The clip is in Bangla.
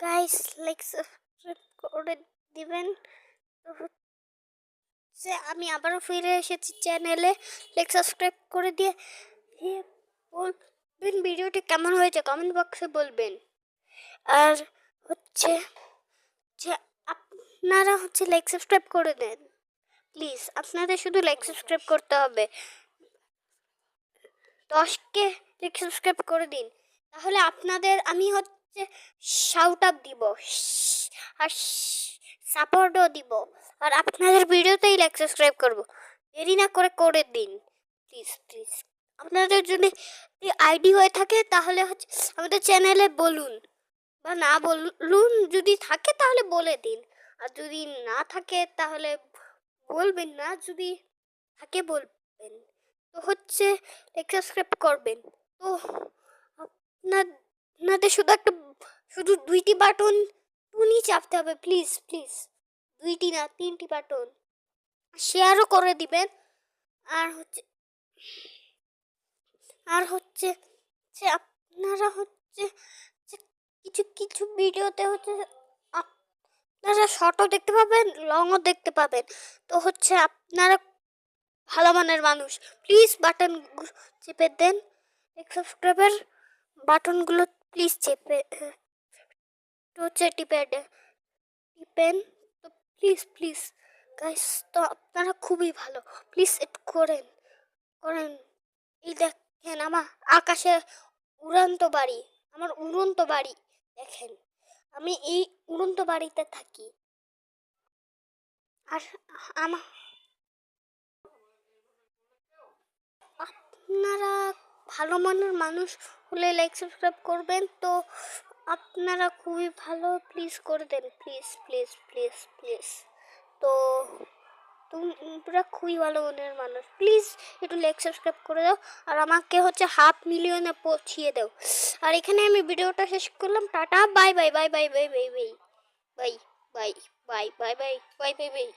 গাইস লাইক সাবস্ক্রাইব করে দিবেন। তো হচ্ছে আমি আবারও ফিরে এসেছি চ্যানেলে। লাইক সাবস্ক্রাইব করে দিয়ে বলবেন ভিডিওটি কেমন হয়েছে কমেন্ট বক্সে বলবেন। আর হচ্ছে যে আপনারা লাইক সাবস্ক্রাইব করে দেন প্লিজ। আপনাদের শুধু লাইক সাবস্ক্রাইব করতে হবে। 10কে লাইক সাবস্ক্রাইব করে দিন, তাহলে আপনাদের আমি শাউট আপ দিব আর সাপোর্টও দিব। আর আপনাদের ভিডিওতেই লাইক সাবস্ক্রাইব করব। দেরি না করে দিন প্লিজ প্লিজ। আপনাদের যদি আইডি হয়ে থাকে তাহলে আমাদের চ্যানেলে বলুন, বা না বলুন, যদি থাকে তাহলে বলে দিন। আর যদি না থাকে তাহলে বলবেন না, যদি থাকে বলবেন। তো লাইক সাবস্ক্রাইব করবেন। তো আপনাদের শুধু 2টি বাটন চাপতে হবে প্লিজ প্লিজ। 2টি না 3টি বাটন। শেয়ারও করে দিবেন। আর আপনারা কিছু কিছু ভিডিওতে আপনারা শর্টও দেখতে পাবেন, লংও দেখতে পাবেন। তো আপনারা ভালো মানের মানুষ, প্লিজ বাটন চেপে দেন। সাবস্ক্রাইবের বাটনগুলো প্লিজ চেপে টিপেন। তো প্লিজ প্লিজ গাইস, তো আপনারা খুবই ভালো, প্লিজ একটু করেন। এই দেখেন আমার আকাশে উড়ন্ত বাড়ি, আমার উড়ন্ত বাড়ি দেখেন। আমি এই উড়ন্ত বাড়িতে থাকি। আর আপনারা ভালো মনের মানুষ হলে লাইক সাবস্ক্রাইব করবেন। তো আপনারা খুবই ভালো, প্লিজ করে দেন প্লিজ প্লিজ প্লিজ প্লিজ। তো তোমরা খুবই ভালো মনের মানুষ, প্লিজ একটু লাইক সাবস্ক্রাইব করে দাও। আর আমাকে 500,000-এ পৌঁছিয়ে দাও। আর এখানে আমি ভিডিওটা শেষ করলাম। Tata, bye bye bye bye bye bye bye bye bye bye bye bye bye bye bye.